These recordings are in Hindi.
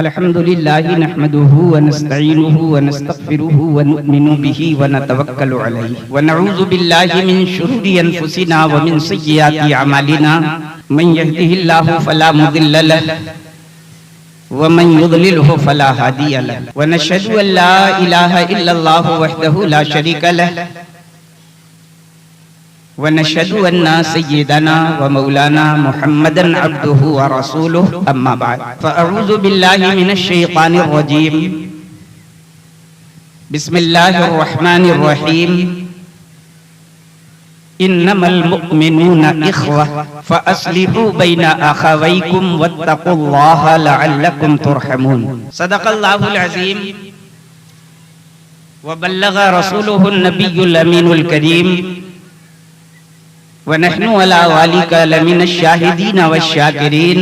अल्हम्दुलिल्लाहि नहमदुहु व नस्तईनुहु व नस्तगफिरुहु व नु'मिनु बिही व नतवक्कलु अलैहि व नऊज़ु बिल्लाहि मिन शुरूरि अनफुसिना व मिन सय्यिआति अमालिना मन यहदिहिल्लाहु फला मुदिल्ल लहु व मन युद्लिलहु फला हादिय लहु व नशहदु अन ला इलाहा इल्लल्लाहु वहदहु ला शरीका लहु व नशहदु अन्ना सय्यिदना व मौलाना मुहम्मदन अब्दुहु व रसूलुहु अम्मा बाद फ़अऊज़ु बिल्लाहि मिनश शैतानिर रजीम बिस्मिल्लाहिर रहमानिर रहीम इन्नमल मुअ्मिनूना इख़्वा फ़अस्लिहू बैना अख़वैकुम वत्तक़ुल्लाहा लअल्लकुम तुरहमून। सदक़ल्लाहुल अज़ीम व बल्लग़ रसूलुहुन नबियुल अमीनुल करीम व नहनु अला वालिका लमिनश शाहिदीन वश्शाकिरीन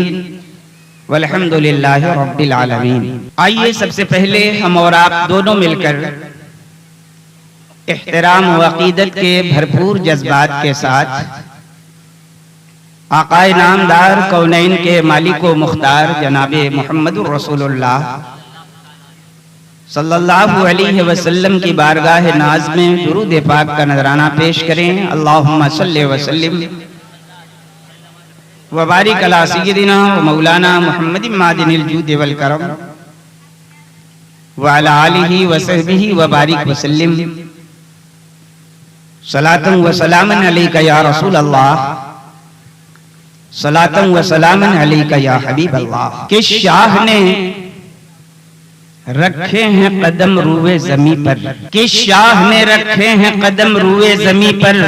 वल्हम्दुलिल्लाहि रब्बिल आलमीन। आइए सबसे पहले हम और आप दोनों मिलकर एहतराम व अक़ीदत के भरपूर जज्बात के साथ आक़ाए नामदार कौनैन के मालिक व मुख्तार जनाबे मुहम्मदुर रसूलुल्लाह सल्लल्लाहु अलैहि वसल्लम की बारगाह नाज में दुरूद पाक का नजराना पेश करें। अल्लाहुम्मा सल्लि व सल्लिम व बारिक अला सय्यिदिना व मौलाना मुहम्मदिन मादिनिल जूद वल करम व अला आलिहि व सहबिहि व बारिक व सल्लिम सलातन व सलामन अलैका या रसूल अल्लाह सलातन व सलामन अलैका या हबीब अल्लाह। किस शाह ने रखे हैं कदम रूए जमी पर, किस शाह ने रखे हैं कदम रूए जमी पर,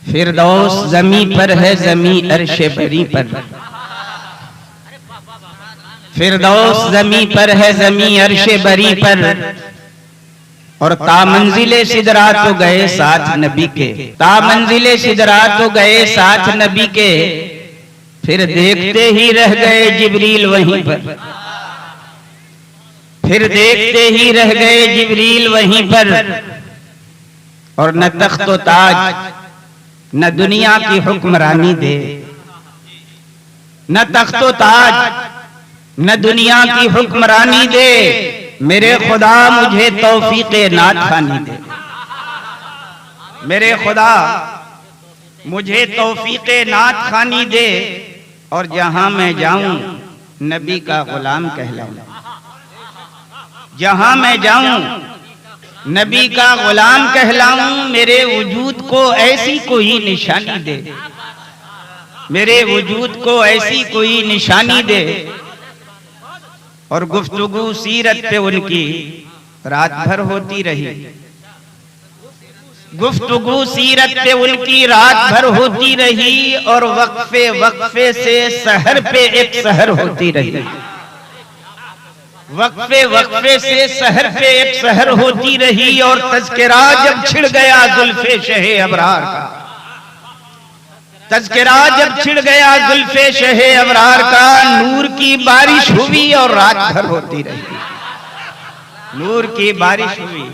फिरदौस जमी पर है जमी अर्शे बरी पर, फिरदौस जमी पर है जमी अर्शे बरी पर, और तामंजिले सिदरा तो गए साथ नबी के, तामंजिले सिदरा तो गए साथ नबी के, फिर देखते ही रह गए जिब्रील वहीं पर, फिर देखते ही रह गए जिब्रील वहीं पर। और न तख्त व ताज न दुनिया की हुक्मरानी दे, न तख्त व ताज न दुनिया की हुक्मरानी दे, मेरे खुदा मुझे तौफीक़े नात खानी दे, मेरे खुदा मुझे तौफीक़े नात खानी दे, और जहां मैं जाऊं नबी का गुलाम कहलाऊं, जहां मैं जाऊं नबी का गुलाम कहलाऊं, मेरे वजूद को ऐसी कोई निशानी दे, मेरे वजूद को ऐसी कोई निशानी दे। और गुफ्तगू सीरत पे उनकी रात भर होती रही, गुफ्तगू सीरत पे उनकी रात भर होती रही, और वक्फे वक्फे से सहर पे एक सहर होती रही, वक्फे वक्फे से सहर पे एक सहर होती रही। और तज़किरा जब छिड़ गया जुल्फे शहे अबरार का, तज़किरा जब छिड़ गया जुल्फे शहे अबरार का, नूर की बारिश हुई और रात भर होती रही, नूर की बारिश हुई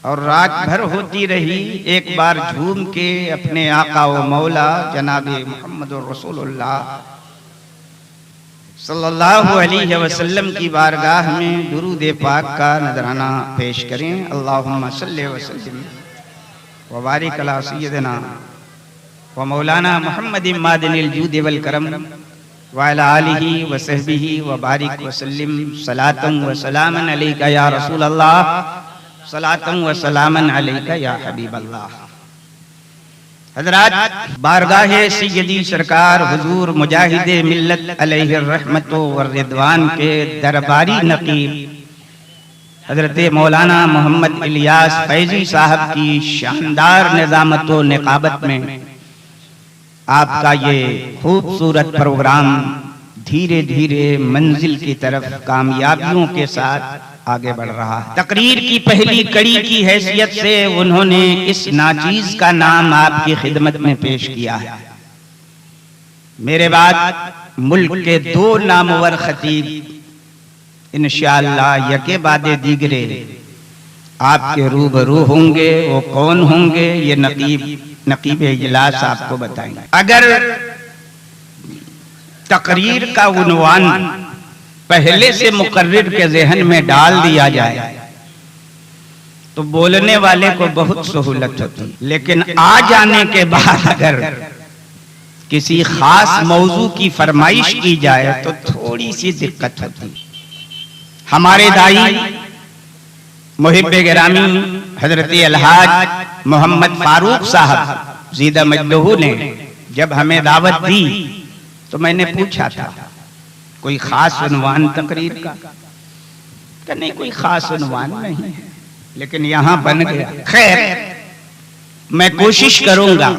और रात भर होती रही। एक बार झूम के अपने आका व मौला जनाबे मुहम्मदुर रसूलुल्लाह सल्लल्लाहु अलैहि वसल्लम की बारगाह में दुरूद पाक का नजराना पेश करें। अल्लाहुम्मा सल्लि व सल्लिम व बारिक अला सय्यिदिना व मौलाना मुहम्मदिन मादिनिल जूद वल करम व अला आलिहि व सहबिहि व बारिक व सल्लिम सलातन व सलामन अलैका या रसूल अल्लाह सलातन व सलामन अलैका या हबीब अल्लाह। हजरात, बारगाहे सय्यदी सरकार हुजूर मुजाहिदे मिल्लत अलैहि रहमतो व रिदवान के दरबारी नकीब हजरत मौलाना मोहम्मद इलियास फैजी साहब की शानदार निजामत व निकाबत में आपका ये खूबसूरत प्रोग्राम धीरे धीरे मंजिल की तरफ कामयाबियों के साथ आगे बढ़ रहा है। तकरीर की पहली कड़ी की हैसियत से उन्होंने इस नाचीज का नाम आपकी खिदमत में पेश किया है। मेरे बाद मुल्क के दो नामवर खतीब इंशाअल्लाह यके बादे दीगरे आपके रूबरू होंगे। वो कौन होंगे ये नकीब इजलास आपको बताएंगे। अगर तकरीर का उन्वान पहले से मुकर्रिर के ज़हन में डाल दिया जाए तो बोलने वाले को बहुत सहूलत होती, लेकिन आ जाने के बाद अगर किसी खास मौजू की फरमाइश की जाए तो थोड़ी सी दिक्कत होती। हमारे दाई मुहिब्बे गिरामी हजरत अलहाज मोहम्मद फारूक साहब ज़ीदा मजदहू ने जब हमें दावत दी तो मैंने पूछा था कोई खास उन्वान तकरीर का? नहीं, कोई खास उन्वान नहीं है, लेकिन यहां बन गया। खैर, मैं कोशिश करूंगा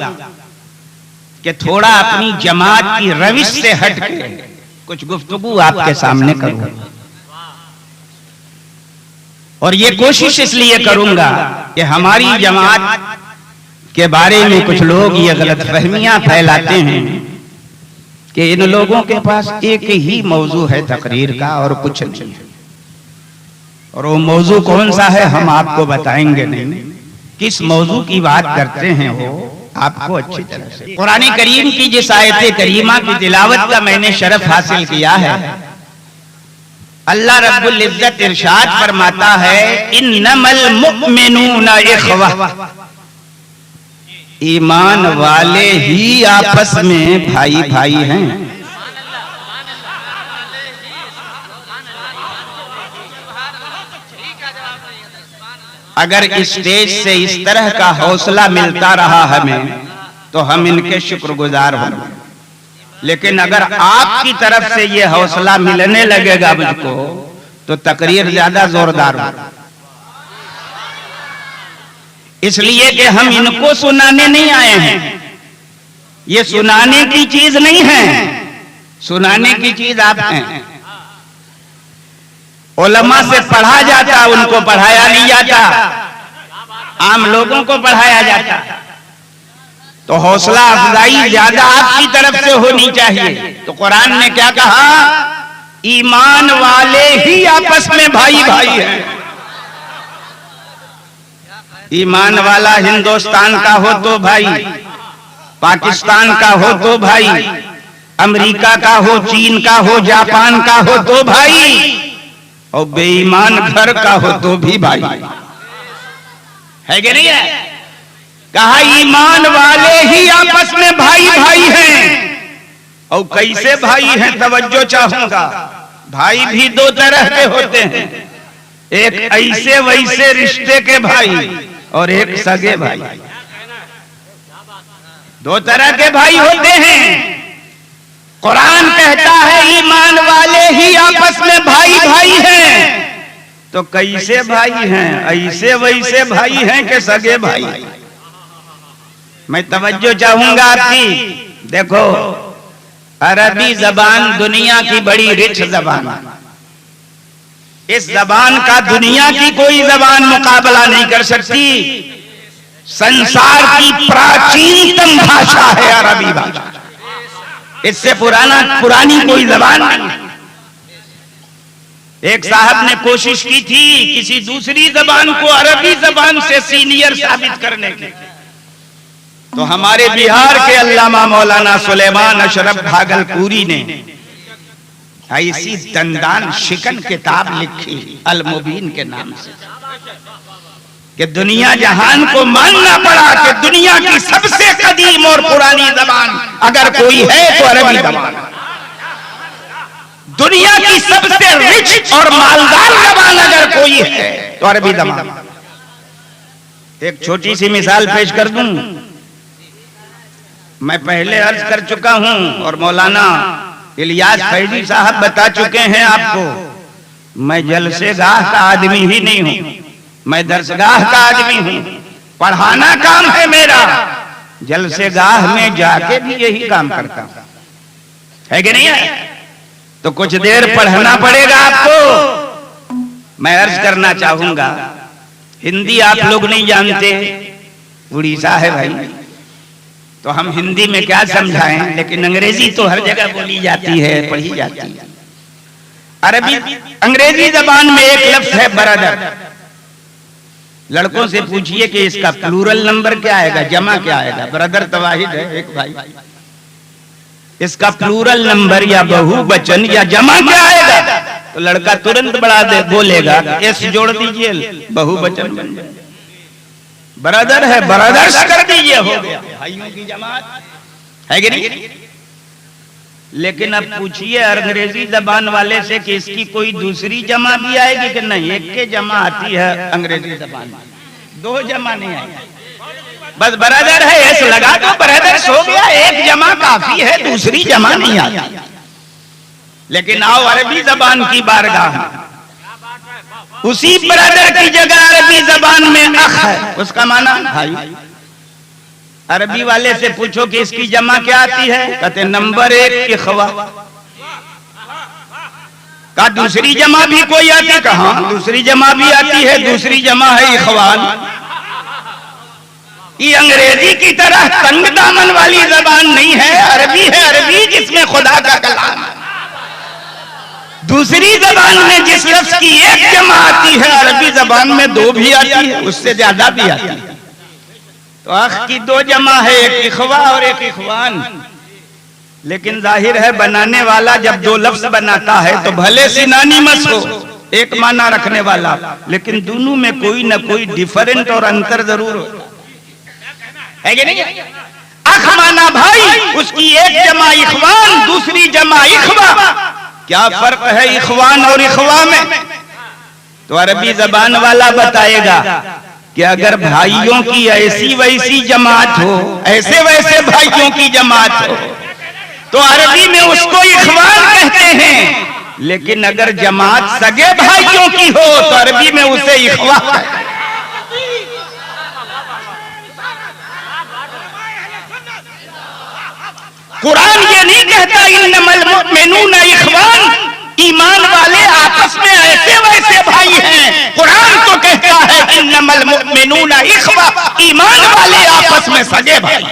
कि थोड़ा अपनी जमात की रविश से हट के कुछ गुफ्तगू आपके सामने करूंगा। और ये कोशिश इसलिए करूंगा कि हमारी जमात के बारे में कुछ लोग ये गलतफहमियां फैलाते हैं कि इन लोगों के पास एक ही मौजू है तकरीर का और कुछ नहीं, और वो मौजू कौन सा है हम आपको बताएंगे नहीं। किस मौजू की बात करते हैं वो आपको अच्छी तरह से। कुरान करीम की जिस आयत करीमा की तिलावत का मैंने शरफ हासिल किया है, अल्लाह रब्बुल इज्जत इरशाद फरमाता है इन्नमल मुमिनूना इख्वा, ईमान वाले ही आपस में भाई भाई हैं। अगर स्टेज से इस तरह का हौसला मिलता रहा हमें तो हम इनके शुक्रगुजार होंगे, लेकिन अगर आपकी तरफ से ये हौसला मिलने लगेगा मुझको तो तकरीर ज्यादा जोरदार होगा। इसलिए कि हम इनको सुनाने नहीं आए हैं, ये सुनाने की चीज नहीं है, सुनाने की चीज आप हैं। उलमा से पढ़ा जाता, उनको पढ़ाया नहीं जाता, आम लोगों को पढ़ाया जाता। तो हौसला अफजाई ज्यादा आपकी तरफ से होनी चाहिए। तो कुरान ने क्या कहा? ईमान वाले ही आपस में भाई भाई हैं। ईमान वाला हिंदुस्तान का हो तो भाई, पाकिस्तान का हो तो भाई, अमेरिका का हो, चीन का हो, जापान का हो तो भाई, और बेईमान घर का हो तो भी भाई है कि नहीं है? कहा ईमान वाले ही आपस में भाई भाई हैं। और कैसे भाई हैं तवज्जो चाहूंगा। भाई भी दो तरह के होते हैं, एक ऐसे वैसे रिश्ते के भाई और एक सगे भाई। दो तरह के भाई होते हैं। कुरान कहता है ईमान वाले ही आपस में भाई भाई हैं। तो कैसे भाई हैं? ऐसे वैसे भाई हैं कि सगे भाई? मैं तवज्जो चाहूंगा आपकी। देखो, अरबी जबान दुनिया की बड़ी रिच जबान है। इस जबान का दुनिया की कोई जबान मुकाबला नहीं कर सकती। संसार की प्राचीनतम भाषा है अरबी भाषा, इससे पुरानी कोई जबान नहीं। एक साहब ने कोशिश की थी किसी दूसरी जबान को अरबी जबान से सीनियर साबित करने की, तो हमारे बिहार के अल्लामा मौलाना सुलेमान अशरफ भागलपुरी ने ऐसी दंदान शिकन किताब लिखी अल मुबीन के नाम से कि दुनिया जहान को मानना पड़ा कि दुनिया की सबसे कदीम और पुरानी जबान अगर कोई है तो अरबी जबान। दुनिया की सबसे रिच और मालदार जबान अगर कोई है तो अरबी जबान। एक छोटी सी मिसाल पेश कर दूं। मैं पहले अर्ज कर चुका हूं और मौलाना इलियास फैजी साहब बता चुके हैं आपको, मैं जलसेगाह का आदमी ही नहीं हूं, मैं दरसगाह का आदमी हूं। पढ़ाना काम है मेरा, जलसेगाह में जाके भी यही काम करता हूं, है कि नहीं है? तो कुछ देर पढ़ना पड़ेगा आपको। मैं अर्ज करना चाहूंगा, हिंदी आप लोग नहीं जानते, उड़ीसा है भाई, तो हम हिंदी में क्या समझाएं, लेकिन अंग्रेजी तो हर जगह बोली जाती है, पढ़ी जाती है। अरबी अंग्रेजी जबान में एक लफ्ज है ब्रदर। लड़कों से पूछिए कि इसका प्लूरल नंबर क्या आएगा, जमा क्या आएगा। ब्रदर तो वाहिद है, एक भाई। इसका प्लूरल नंबर या बहुवचन या जमा क्या आएगा? तो लड़का तुरंत बढ़ा दे बोलेगा एस जोड़ दीजिए, बहुवचन बन जाए। ब्रदर है, ब्रदर्स कर दीजिए, हो गया भाइयों की जमात, है कि नहीं? लेकिन अब पूछिए अंग्रेजी जबान वाले से कि इसकी कोई दूसरी जमा भी आएगी कि नहीं? एक के जमा आती है अंग्रेजी जबान में, दो जमा नहीं आएगी। बस ब्रदर है एस लगा दो, ब्रदर्स हो गया, एक जमा काफी है, दूसरी जमा नहीं आती। लेकिन आओ अरबी जबान की बारगाह, उसी ब्रदर की जगह अरबी जबान में अख है, उसका माना भाई। अरबी वाले से पूछो कि इसकी जमा क्या आती है? कहते नंबर 1 इखवा। का दूसरी जमा भी कोई आती? कहा दूसरी जमा भी आती है, दूसरी जमा है इखवान। ये अंग्रेजी की तरह तंग दामन वाली जबान नहीं है, अरबी है, अरबी जिसमें खुदा का कलाम है। दूसरी जबान में जिस लफ्ज की एक जमा आती है, अरबी जबान में 2 भी आती है, उससे ज्यादा भी आती है। तो अख की 2 जमा है, एक इखवा और एक इखवान। लेकिन जाहिर है बनाने वाला जब 2 लफ्ज बनाता है तो भले सिनोनिमस हो, एक माना रखने वाला, लेकिन दोनों में कोई ना कोई डिफरेंट और अंतर जरूर हो, है कि नहीं? अख माना भाई, उसकी एक जमा इखवान, दूसरी जमा इखवा। क्या फर्क है इखवान और इखवा में? तो अरबी जबान वाला बताएगा कि अगर भाइयों की ऐसी वैसी जमात हो, ऐसे वैसे भाइयों की जमात हो, तो अरबी में उसको इखवान कहते हैं। लेकिन अगर जमात सगे भाइयों की हो तो अरबी में उसे इखवा कहते हैं। कुरान ये नहीं कहता इन्नमल मुमिनूना इखवान, ईमान वाले आपस में ऐसे वैसे भाई हैं। कुरान तो कहता है इन्नमल मुमिनूना इखवा, ईमान वाले आपस में सगे भाई।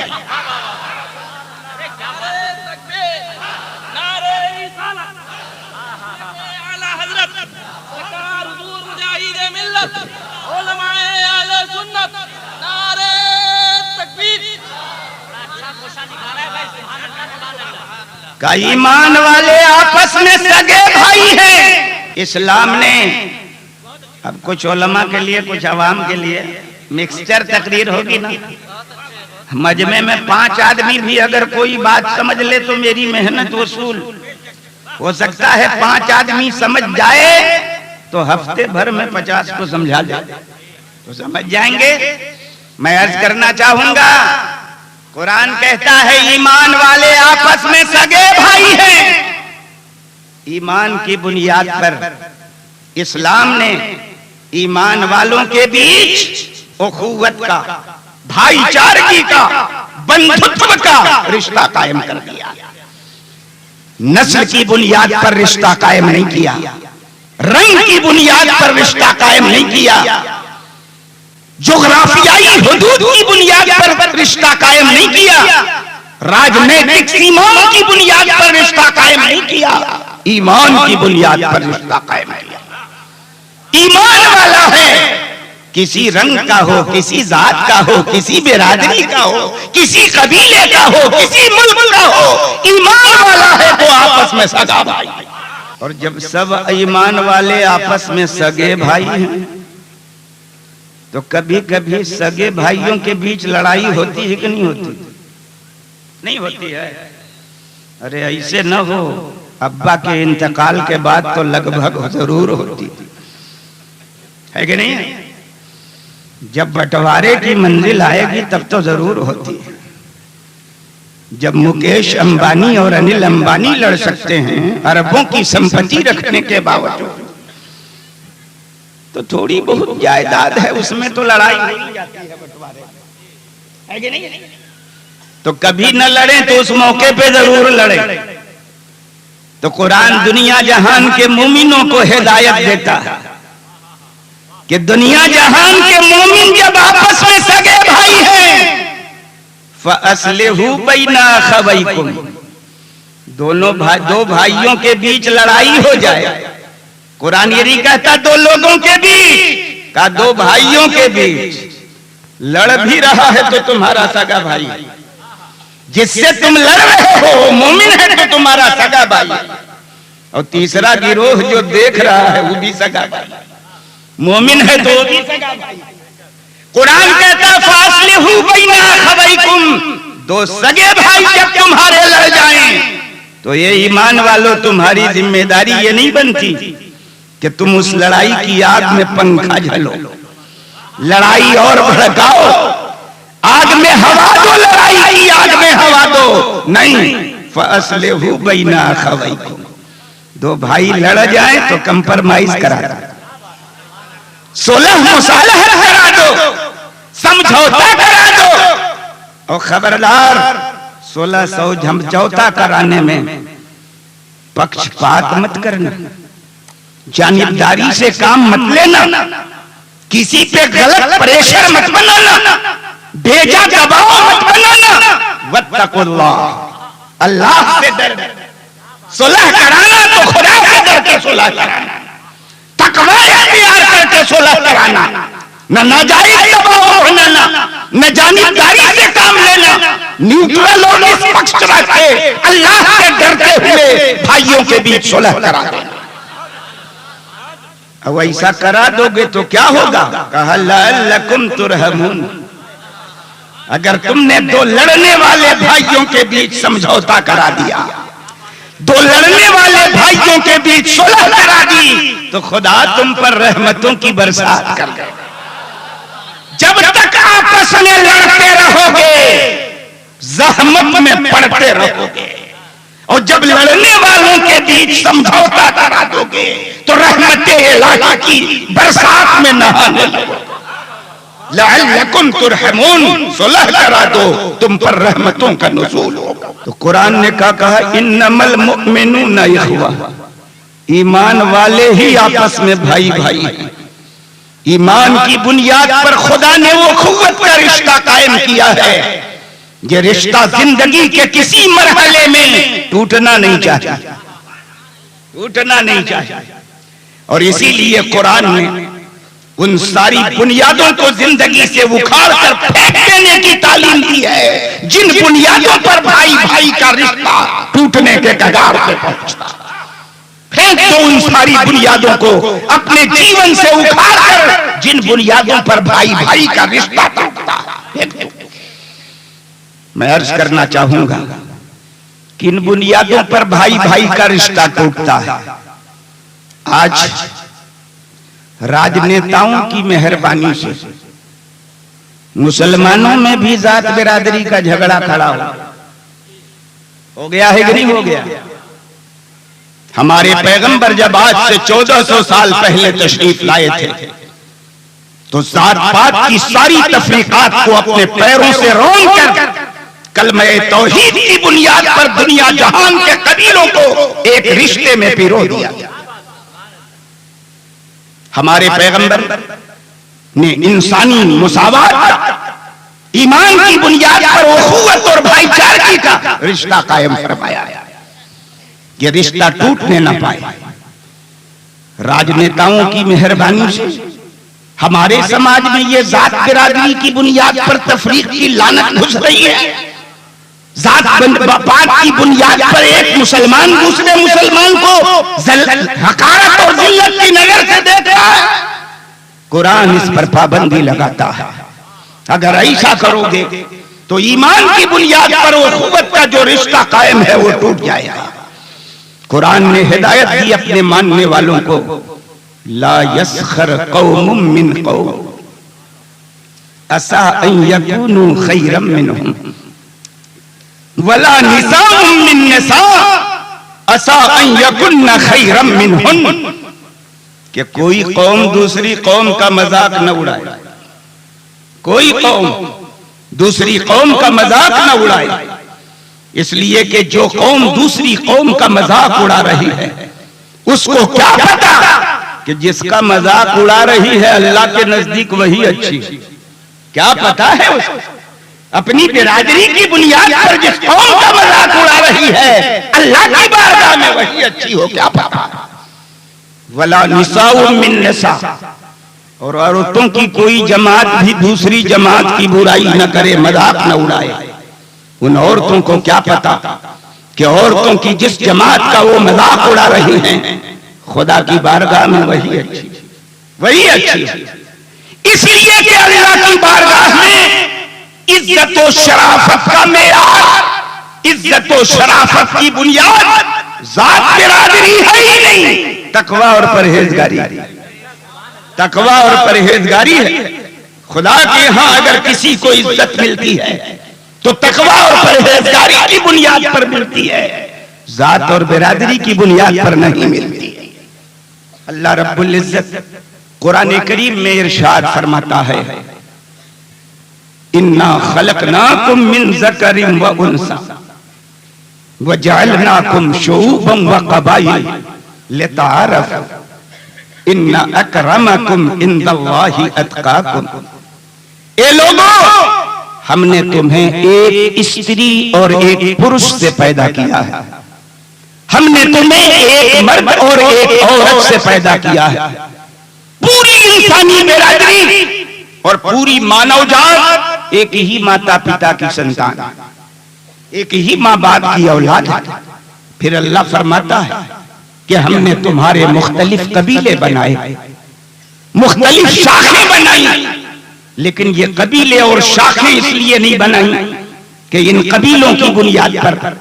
का ईमान वाले आपस में सगे भाई हैं। इस्लाम ने अब कुछ उलमा के लिए, कुछ अवाम के लिए मिक्सचर तकरीर होगी ना, मजमे में 5 आदमी भी अगर कोई बात समझ ले तो मेरी मेहनत वसूल। हो सकता है 5 आदमी समझ जाए तो हफ्ते भर में 50 को समझा दे, तो समझ जाएंगे। मैं अर्ज करना चाहूंगा, कुरान कहता है ईमान वाले आपस में सगे भाई हैं। ईमान की बुनियाद पर इस्लाम ने ईमान वालों के बीच उखुवत का, भाईचारगी का, बंधुत्व का रिश्ता कायम कर दिया। नस्ल की बुनियाद पर रिश्ता कायम नहीं किया, रंग की बुनियाद पर रिश्ता कायम नहीं किया, जोग्राफियाई हुदूद की बुनियाद पर रिश्ता कायम नहीं किया, राजनीतिक सीमाओं की बुनियाद पर रिश्ता कायम नहीं किया, ईमान की बुनियाद पर रिश्ता कायम किया। ईमान वाला है, किसी रंग का हो, किसी जात का हो, किसी बिरादरी का हो, किसी कबीले का हो, किसी मुल्क का हो, ईमान वाला है तो आपस में सगा भाई। और जब सब ईमान वाले आपस में सगे भाई हैं तो कभी कभी सगे भाइयों के बीच लड़ाई होती है कि नहीं होती? नहीं होती है। अरे ऐसे न हो, अब्बा के इंतकाल के बाद तो लगभग जरूर होती है कि नहीं? जब बंटवारे की मंजिल आएगी तब तो जरूर होती है। जब मुकेश अंबानी और अनिल अंबानी लड़ सकते हैं अरबों की संपत्ति रखने के बावजूद, तो थोड़ी बहुत जायदाद है उसमें तो लड़ाई हो जाती है, बंटवारे है कि नहीं? तो कभी न लड़े तो उस मौके पे जरूर लड़े। तो कुरान दुनिया जहान के मोमिनों को हिदायत देता है कि दुनिया जहान के मोमिन जब आपस में सगे भाई हैं, फअस्लिहू बैना अखवैकुम, दो भाइयों के बीच लड़ाई हो जाए। कुरान ये नहीं कहता 2 लोगों के बीच, का 2 भाइयों के बीच लड़ भी रहा है तो तुम्हारा सगा भाई। जिससे तुम लड़ रहे हो मोमिन है तो तुम्हारा सगा भाई, और तीसरा गिरोह जो देख रहा है वो भी सगा भाई, मोमिन है तो वो भी सगा भाई। कुरान कहता फासलिहू बैना अखवैकुम, दो सगे भाई जब तुम्हारे लड़ जाएं तो ये ईमान वालों तुम्हारी जिम्मेदारी ये नहीं बनती कि तुम उस लड़ाई की आग में पंखा झलो, लड़ाई और भड़काओ, आग में हवा दो, लड़ाई की आग में हवा दो, नहीं। फासलिहू बैना अखवैकुम, दो भाई लड़ जाए तो कंप्रोमाइज करा दो, सुलह मुसालह करा दो, समझौता करा दो, और खबरदार 1600 समझौता कराने में पक्षपात मत करना, जानिबदारी से काम मत लेना, किसी पे गलत प्रेशर मत बनाना, बेजा दबाव मत बनाना। वत्तकुल्लाह, अल्लाह से डर, सुलह कराना तो खुदा से डर के सुलह कराना, तकवा इख्तियार करके सुलह कराना, न नाजायज दबाव बनाना, न जानिबदारी से काम लेना, न्यूट्रल और निष्पक्ष रह के अल्लाह से डरते हुए भाइयों के बीच सुलह करा देना। अब ऐसा करा दोगे तो क्या होगा? कहा लअल्लकुम तुरहमून, अगर तुमने दो लड़ने वाले भाइयों के बीच समझौता करा दिया, दो लड़ने वाले भाइयों के बीच सुलह करा दी, तो खुदा तुम पर रहमतों की बरसात कर देगा। जब तक आपस में लड़ते रहोगे ज़हमत में पड़ते रहोगे, और जब लड़ने वालों के बीच समझौता करा दोगे तो रहमते इलाही की बरसात में नहाने लगोगे। लअल्लकुम तुरहमून, सुलह करा दो, तुम पर रहमतों का नुज़ूल होगा। तो कुरान ने कहा इन्नमल मुमिनूना इख्वा, ईमान वाले ही आपस में भाई भाई हैं। ईमान की बुनियाद पर खुदा ने वो खुव्वत का रिश्ता कायम किया है, ये रिश्ता जिंदगी के किसी मरहले में टूटना नहीं चाहिए, टूटना नहीं चाहिए। और इसीलिए कुरान ने उन सारी बुनियादों को जिंदगी से उखाड़ कर फेंक देने की तालीम दी है जिन बुनियादों पर भाई भाई का रिश्ता टूटने के कगार पे पहुंचता। फेंक दो उन सारी बुनियादों को अपने जीवन से उखाड़ कर जिन बुनियादों पर भाई भाई का रिश्ता टूटता है। मैं अर्ज करना चाहूंगा कि इन बुनियादों पर भाई भाई का रिश्ता टूटता है। आज राजनेताओं की मेहरबानी से मुसलमानों में भी जात बिरादरी का झगड़ा खड़ा हो गया है कि नहीं हो गया? हमारे पैगंबर जब आज से 1400 साल पहले तशरीफ लाए थे तो जात पात की सारी तफरीकात को अपने पैरों से रौंद कर कलमे तौहीद की बुनियाद पर दुनिया जहान के कबीलों को एक रिश्ते में पिरो दिया। हमारे पैगंबर ने इंसानी मुसावात ईमान की बुनियाद पर उखुवत और भाईचारगी का रिश्ता कायम फरमाया। ये रिश्ता टूटने न पाए। राजनेताओं की मेहरबानी से हमारे समाज में ये जात बिरादरी की बुनियाद पर तफरीक की लानत घुस रही है। जात पात की बुनियाद पर एक मुसलमान दूसरे मुसलमान को हकारत और जिल्लत की नजर से देखता है। कुरान इस पर पाबंदी लगाता है। अगर ऐसा करोगे तो ईमान की बुनियाद पर उखुवत का जो रिश्ता कायम है वो टूट जाएगा। कुरान ने हिदायत दी अपने मानने वालों को, ला यस्खर कौमुम मिन कौम असा अन यकूनु खैरम मिनहुम वला निसाउम मिन निसा असा अन यकुन्न खैरम मिनहुन। कि कोई कौम दूसरी कौम का मजाक न उड़ाए, कोई कौम दूसरी कौम का मजाक न उड़ाए, इसलिए कि जो कौम दूसरी कौम का मजाक उड़ा रही है उसको क्या पता कि जिसका मजाक उड़ा रही है अल्लाह के नजदीक वही अच्छी। क्या पता है उसको? अपनी बिरादरी की बुनियाद पर जिस कौम का मजाक उड़ा रही है अल्लाह की बारगाह में वही अच्छी हो, क्या पता। वला निसाउ मिन निसा, और औरतों की कोई जमात भी दूसरी जमात की बुराई न करे, मजाक न उड़ाए। उन औरतों को क्या पता कि औरतों की जिस जमात का वो मजाक उड़ा रही हैं, खुदा की बारगाह में वही अच्छी है। इसलिए कि अल्लाह की बारगाह में इज्जत और शराफत का मेयार, इज्जत और शराफत की बुनियाद जात बिरादरी है ही नहीं, तकवा और परहेजगारी। तकवा और परहेजगारी है। खुदा के यहां अगर किसी को इज्जत मिलती है तो तकवा और परहेजगारी की बुनियाद पर मिलती है, जात और बिरादरी की बुनियाद पर नहीं मिलती है। अल्लाह रब्बुल इज्जत कुरान करीम में इरशाद फरमाता है, इन्ना खलकनाकुम मिन ज़करिन व उन्सा व जअलनाकुम शुऊबन व क़बाइल लिताअरफू इन्ना अकरमकुम इंदल्लाहि अत्क़ाकुम। ए लोगों, हमने तुम्हें एक स्त्री और एक पुरुष से पैदा किया है। हमने तुम्हें एक मर्द और एक औरत से पैदा किया है। पूरी इंसानी बिरादरी और पूरी मानव जात एक ही माता पिता की संतान, एक ही माँ बाप की औलाद है। फिर अल्लाह फरमाता है कि हमने तुम्हारे मुख्तलिफ कबीले बनाए, मुख्तलिफ शाखें बनाई, लेकिन ये कबीले और शाखें इसलिए नहीं बनाई कि इन कबीलों की बुनियाद पर,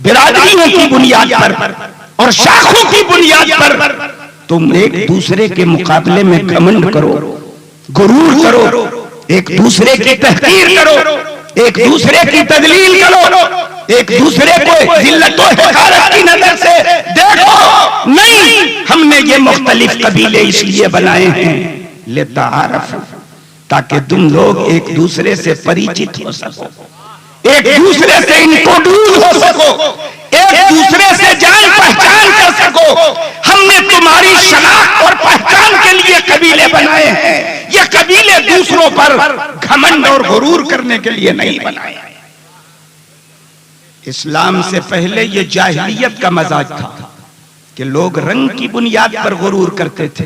बिरादरियों की बुनियाद पर और शाखों की बुनियाद पर तुम एक दूसरे के मुकाबले में घमंड करो, गुरूर करो, एक दूसरे की तहकीर करो, एक दूसरे की तदलील करो, एक दूसरे को जिल्लत और हकारत की नजर से देखो। नहीं, हमने ये मुख्तलिफ कबीले इसलिए बनाए हैं लिताअरफू, ताकि तुम लोग एक दूसरे से परिचित हो सको, एक दूसरे से इंट्रोड्यूस हो सको, एक दूसरे से जान पहचान कर सको। हमने तुम्हारी शनाख्त और पहचान के लिए कबीले बनाए हैं। ये कबीले दूसरों पर घमंड और गुरूर करने के लिए नहीं बनाए। इस्लाम से पहले ये जाहिलियत का मजाज था कि लोग रंग की बुनियाद पर गुरूर करते थे,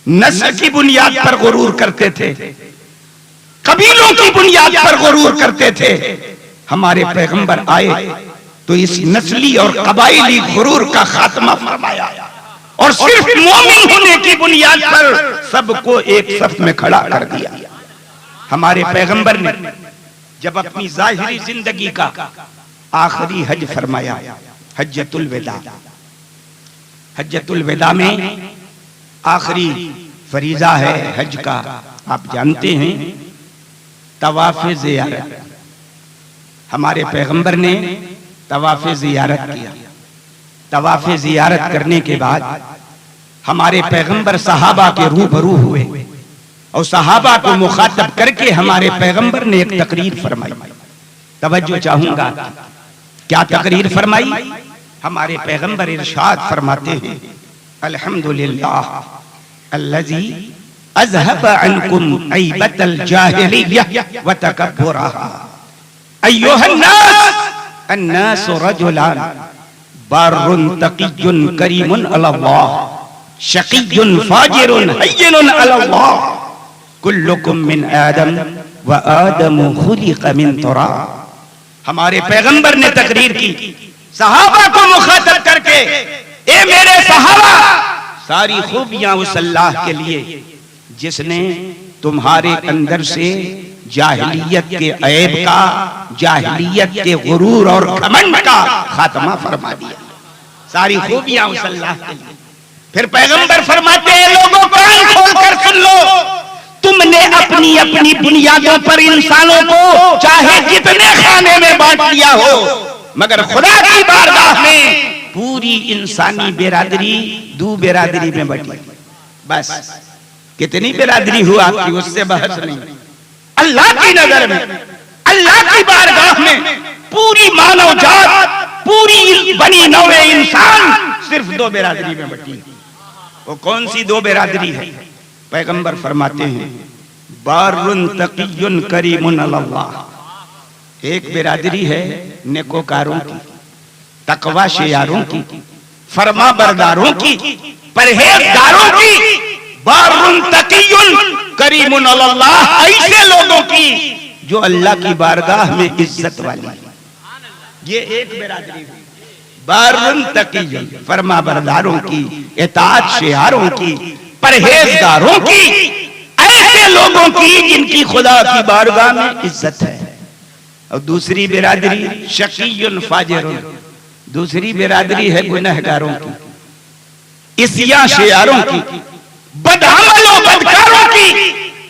नस्ल की बुनियाद पर गुरूर करते थे, कबीलों की बुनियाद पर गुरूर करते थे। हमारे पैगंबर आए तो इस नस्ली और कबाइली गुरूर का खात्मा फरमाया और सिर्फ मोमिन होने की बुनियाद पर सबको एक सफ में खड़ा कर दिया। हमारे पैगंबर ने जब अपनी जाहिरी जिंदगी का आखिरी हज फरमाया, हज्जतुल विदा, हज्जतुल विदा में आखिरी फरीजा है हज का, आप जानते हैं, तवाफ़े ज़ियारत। हमारे पैगंबर ने तवाफ़े ज़ियारत किया। तवाफ़े ज़ियारत करने के बाद हमारे पैगंबर सहाबा के रूबरू हुए और सहाबा को मुखातब करके हमारे पैगंबर ने एक तकरीर फरमाई। तवज्जो चाहूंगा, क्या तकरीर फरमाई? हमारे पैगंबर इरशाद फरमाते हैं, अल्हम्दुलिल्लाह अल्लज़ी अज़हब अन्कुम ऐबतल जाहिलिय्यह व तकब्बुरहा अय्युहन नास अन्नास रजुलान बार्रुन तक़ियुन करीमुन अलल्लाह शक़ियुन फाजिरुन हय्यिनुन अलल्लाह कुल्लुकुम मिन आदम व आदमु खुलिक़ मिन तुराब। हमारे पैगंबर ने तकरीर की सहाबा को मुखातब करके, ए मेरे सहाबा, सारी खूबियां उस अल्लाह के लिए जिसने तुम्हारे अंदर से जाहिलियत के ऐब का, जाहिलियत के गुरूर और घमंड का खात्मा फरमा दिया। सारी खूबियां उस अल्लाह के लिए। फिर पैगंबर फरमाते हैं, लोगों कान खोल कर सुन लो, तुमने अपनी अपनी बुनियादों पर इंसानों को चाहे जितने खाने में बांट लिया हो, मगर खुदा की बारगाह में पूरी इंसानी बिरादरी दो बिरादरी में बटी। बस कितनी बिरादरी हुआ आपकी, उससे बहस नहीं। अल्लाह की नजर में, अल्लाह की बारगाह में पूरी मानव जात, पूरी बनी नौए इंसान सिर्फ दो बिरादरी में बटी। वो कौन सी दो बिरादरी है? पैगंबर फरमाते हैं, बारुन तक़ियुन करीमुन अल्लाह। एक बिरादरी है नेकोकारों की, तकवा शेयारों की, फरमा बरदारों की, परहेजगारों की। बारुन तक़ियुन करीमुन अल्लाह, ऐसे लोगों की जो अल्लाह की बारगाह में इज्जत वाली, ये एक बिरादरी हुई। बारुन तकीयुन, फरमा बरदारों की, इताअत शेयारों की, परहेजगारों की, ऐसे लोगों की जिनकी खुदा की बारगाह में इज्जत है। और दूसरी बिरादरी शकीयुन फाजिरुन, दूसरी बिरादरी है गुनहगारों की, इसिया शेयारों की, बदअमलों बदकारों की,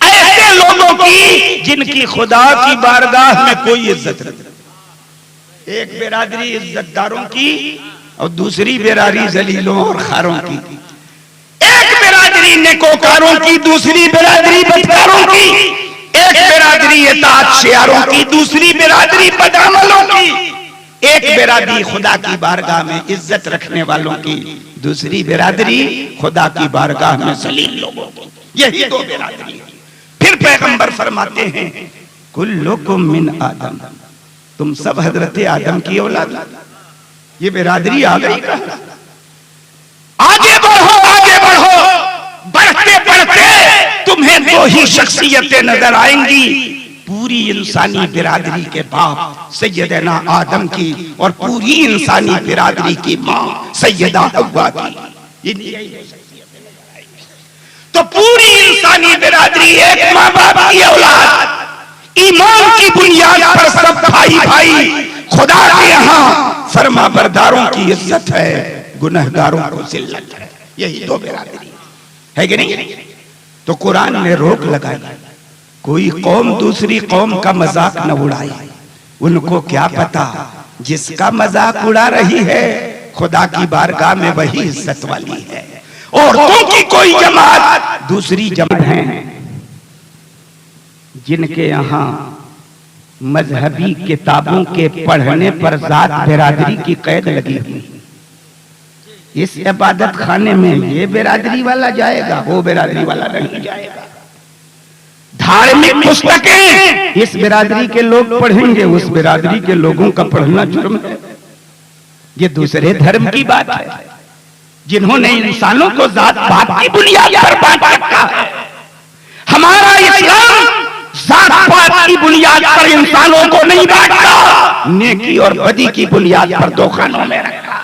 ऐसे लोगों की जिनकी खुदा की बारगाह में कोई इज्जत नहीं। एक बिरादरी इज्जतदारों की और दूसरी बिरादरी जलीलों और खारों की। एक बिरादरी नेकोकारों की, दूसरी बिरादरी बदकारों की। एक बिरादरी इताअत शेयारों की, दूसरी बिरादरी बदअमलों की। एक बिरादरी खुदा की बारगाह में इज्जत रखने वालों की, दूसरी बिरादरी खुदा की बारगाह में जलील लोगों की। यही दो बिरादरी है। फिर पैगंबर फरमाते हैं कुल्लुकुम मिन आदम, तुम सब हजरत आदम की औलाद। ये बिरादरी आ गई कहां? आगे बढ़ो, आगे बढ़ो, बढ़ते बढ़ते तुम्हें दो ही शख्सियतें नजर आएंगी, पूरी इंसानी बिरादरी के बाप सैयदना आदम की और पूरी इंसानी बिरादरी की मां सैयदा हव्वा की। तो पूरी इंसानी बिरादरी एक मां बाप की औलाद, ईमान की बुनियाद पर सब भाई भाई। खुदा के यहाँ फरमा बरदारों की इज्जत है, गुनहगारों को जिल्लत है। यही दो बिरादरी है कि नहीं? तो कुरान ने रोक लगाई, कोई कौम दूसरी कौम का मजाक न उड़ाए। उनको क्या पता जिसका मजाक उड़ा रही है खुदा की बारगाह में वही इज्जत वाली है। औरतों की कोई जमात दूसरी जमात है जिनके यहाँ मजहबी किताबों के पढ़ने पर जात बिरादरी की कैद लगी हुई। इस इबादत खाने में ये बिरादरी वाला जाएगा, वो बिरादरी वाला नहीं जाएगा। धार्मिक पुस्तकें इस बिरादरी के लोग पढ़ेंगे, उस बिरादरी के लोगों का पढ़ना जुर्म है। ये दूसरे धर्म की बात है, जिन्होंने इंसानों को जात पात की बुनियाद पर बांट रखा है। हमारा इस्लाम जात पात की बुनियाद पर इंसानों को नहीं बांटता, नेकी और बदी की बुनियाद पर दो खानों में रखा।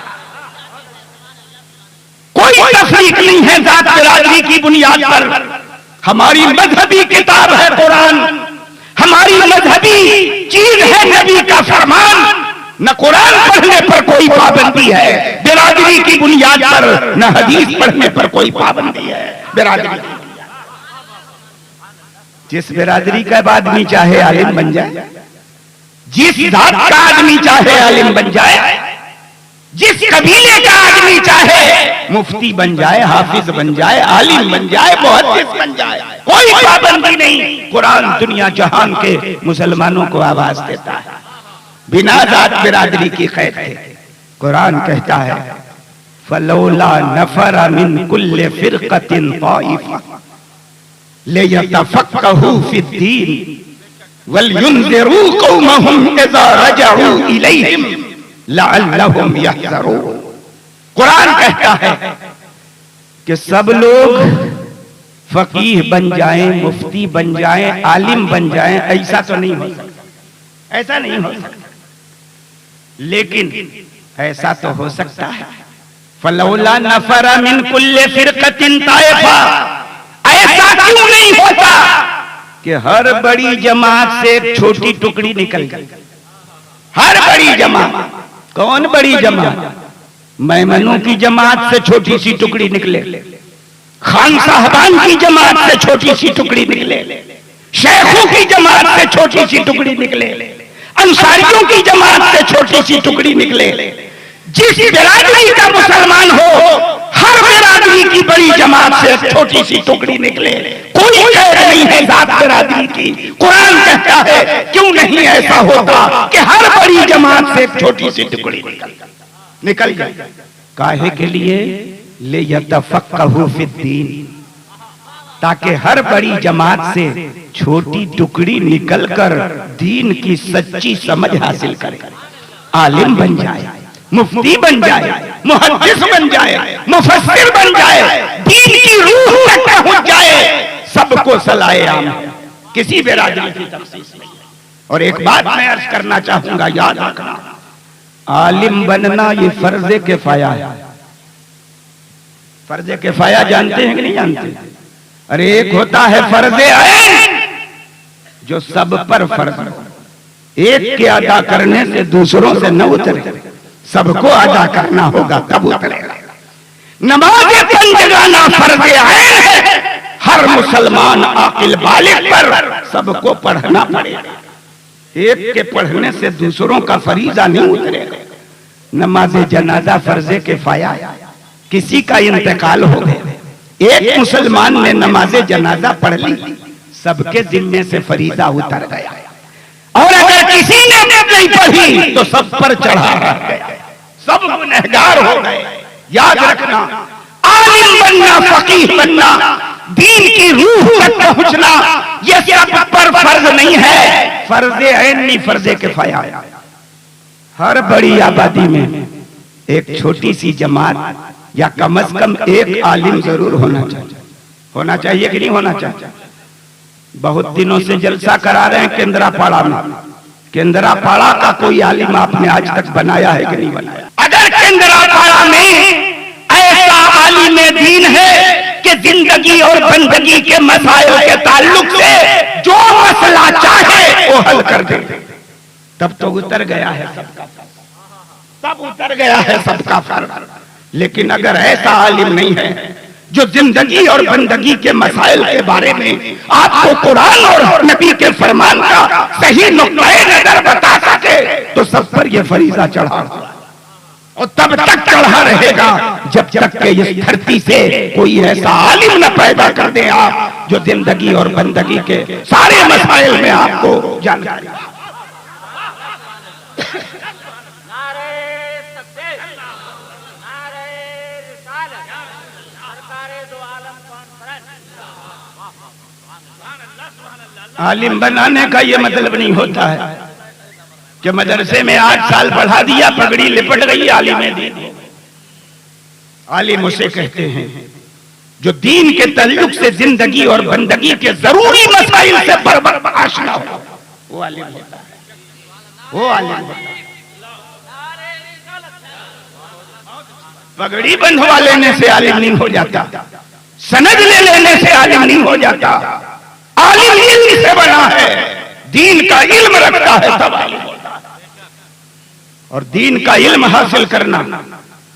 कोई तफरीक नहीं है जात बिरादरी की बुनियाद पर। हमारी मजहबी किताब है कुरान, हमारी मजहबी चीज है नबी का फरमान। न कुरान पढ़ने पर कोई पाबंदी है बिरादरी की बुनियाद पर, न हदीस पढ़ने पर कोई पाबंदी है बिरादरी। जिस बिरादरी का आदमी चाहे आलिम बन जाए, जिस जात का आदमी चाहे आलिम बन जाए, जिस कबीले का आदमी चाहे मुफ्ती बन जाए, हाफिज बन जाए, आलिम बन जाए, मुहद्दिस बन जाए, कोई पाबंदी नहीं। कुरान दुनिया जहान के मुसलमानों को आवाज देता है बिना जात बिरादरी की कैद के। कुरान कहता है फलौला नफर मिन कुल्ल फिरकतिन ताइफा लियतफक्कहू फिद्दीन वलयुनज़िरू कौमहुम इज़ा रजअू इलैहिम लअल्लहुम यहज़रून। कुरान कहता है कि सब लोग फकीह बन जाएं, मुफ्ती बन जाएं, आलिम बन जाएं, ऐसा तो नहीं हो सकता, ऐसा नहीं हो सकता। लेकिन ऐसा तो हो सकता है फलौला नफर मिन कुल्ल फिरकतिन ताइफा। ऐसा क्यों नहीं होता कि हर बड़ी जमात से एक छोटी टुकड़ी निकल गई? हर बड़ी जमात, कौन बड़ी जमात? मैमनों की जमात से छोटी सी टुकड़ी निकले, खान साहबान की जमात से छोटी सी टुकड़ी निकले, शेखों की जमात से छोटी सी टुकड़ी निकले, अंसारियों की जमात से छोटी सी टुकड़ी निकले। जिस बिरादरी का मुसलमान हो, हर बिरादरी की बड़ी जमात से एक छोटी सी टुकड़ी निकले। कोई कैद नहीं है जात बिरादरी की। कुरान कहता है क्यों नहीं ऐसा होता कि हर बड़ी जमात से एक छोटी सी टुकड़ी निकल जाए। काहे के लिए? ले यतफक्कहू फिद्दीन, ताकि हर बड़ी जमात से छोटी टुकड़ी निकलकर दीन की सच्ची समझ हासिल करे, आलिम बन जाए, मुफ्ती बन जाए, मुहद्दिस बन जाए, मुफस्सिर बन जाए, दीन की रूह तक पहुंच जाए। सबको सलाए आम, किसी बिरादरी की तखसीस नहीं। और एक बात मैं अर्ज करना चाहूंगा, याद रखना, आलिम बनना ये फर्ज किफाया है। फर्ज किफाया जानते हैं कि नहीं जानते? अरे एक होता है फर्ज ऐन जो सब पर फर्ज हो, एक के अदा करने से दूसरों से न उतरे, सबको अदा करना होगा तब उतरेगा। नमाज पंजगाना फर्ज ऐन है, हर मुसलमान आकिल बालिग पर सबको पढ़ना पड़ेगा। एक के पढ़ने से दूसरों का फरीजा नहीं उतरेगा। नमाज जनाजा फर्ज किफाया, किसी का इंतकाल हो गया, एक मुसलमान ने नमाज जनाजा पढ़ ली, सबके जिम्मे से फरीजा उतर गया। और अगर किसी ने नहीं पढ़ी तो सब पर चढ़ा रह गया, सब गुनहगार हो गए। याद रखना, आलिम बनना, फकीह बनना, दीन की रूह तक पहुंचना, ये सब पर फर्ज नहीं है, फर्ज ऐन नहीं, फर्ज किफाया। हर बड़ी आबादी में एक छोटी सी जमात या कम से कम एक आलिम जरूर होना चाहिए। होना चाहिए कि नहीं होना चाहिए? बहुत दिनों से जलसा करा रहे हैं केंद्रापाड़ा में। केंद्रापाड़ा का कोई आलिम आपने आज तक बनाया है कि नहीं बनाया? अगर केंद्रापाड़ा में ऐसा आलिम दीन है कि जिंदगी और बंदगी के मसाइल के ताल्लुक से जो मसला चाहे वो हल कर दे, तब तो उतर गया है सबका फर्ज, तब उतर गया है सबका फर्ज। लेकिन अगर ऐसा आलिम नहीं है जो जिंदगी और बंदगी के मसाइल के बारे में आपको कुरान और नबी के फरमान का सही नुक्ते नजर बता सके, तो सब पर यह फरीजा चढ़ा और तब तक चढ़ा रहेगा जब तक के इस धरती से कोई ऐसा आलिम न पैदा कर दे आप जो जिंदगी और बंदगी के सारे मसाइल में आपको जानकारी। आलिम बनाने का ये मतलब नहीं होता है कि मदरसे में 8 साल पढ़ा दिया, पगड़ी लिपट गई, आलिम दीन। आलिम उसे कहते हैं जो दीन के ताल्लुक से जिंदगी और बंदगी के जरूरी मसाइल से बराबर आशना हो, वो आलिम होता है, वो आलिम होता है। पगड़ी बंधवा लेने से आलिम नहीं हो जाता, सनद ले लेने से आलिम नहीं हो जाता। आलिम इल्म से बना है, दीन का इल्म रखता है तब आलिम होता है। और दीन का इल्म हासिल करना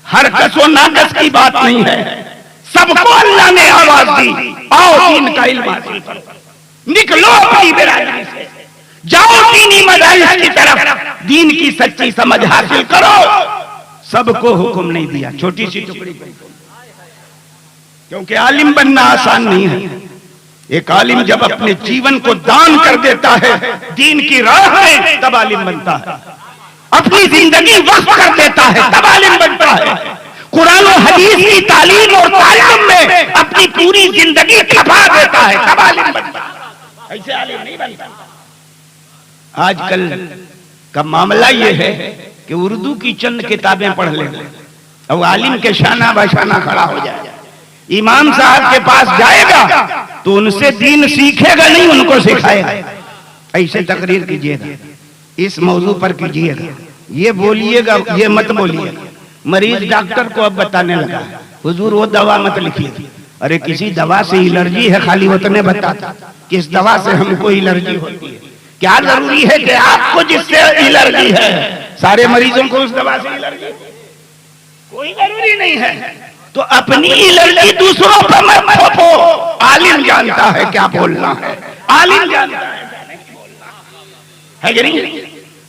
हर कसो नाकस की बात नहीं है। सबको अल्लाह ने आवाज दी, आओ दीन का इल्म हासिल करो, निकलो अपनी बिरादरी से, जाओ दीनी मदारिस की तरफ, दीन की सच्ची समझ हासिल करो। सबको हुक्म नहीं दिया, छोटी सी टुकड़ी, क्योंकि आलिम बनना आसान नहीं है। एक आलिम जब अपने जीवन को दान कर देता है दीन की राह में, तब आलिम बनता है। अपनी जिंदगी वक्फ कर देता है तब आलिम बनता है। कुरान और हदीस की तालीम और तालीम में अपनी पूरी जिंदगी खपा देता है तब आलिम बनता है, ऐसे आलिम नहीं बनता। आजकल का मामला ये है कि उर्दू की चंद किताबें पढ़ ले और आलिम के शाना बशाना खड़ा हो जाए। इमाम साहब के पास जाएगा तो उनसे दीन सीखेगा नहीं, उनको सिखाएगा। ऐसे तकरीर कीजिएगा, इस मौजू पर कीजिएगा, ये बोलिएगा, ये मत बोलिएगा। मरीज डॉक्टर को अब बताने लगा, हुजूर वो दवा मत लिखिए। अरे किसी दवा से एलर्जी है खाली उतने बताता, किस दवा से हमको एलर्जी होती है। क्या जरूरी है कि आपको जिससे एलर्जी है सारे मरीजों को उस दवा से एलर्जी? कोई जरूरी नहीं है। तो अपनी एलर्जी दूसरों पर मत थोपो। आलिम जानता है क्या बोलना है, आलिम जानता है क्या नहीं बोलना है कि नहीं?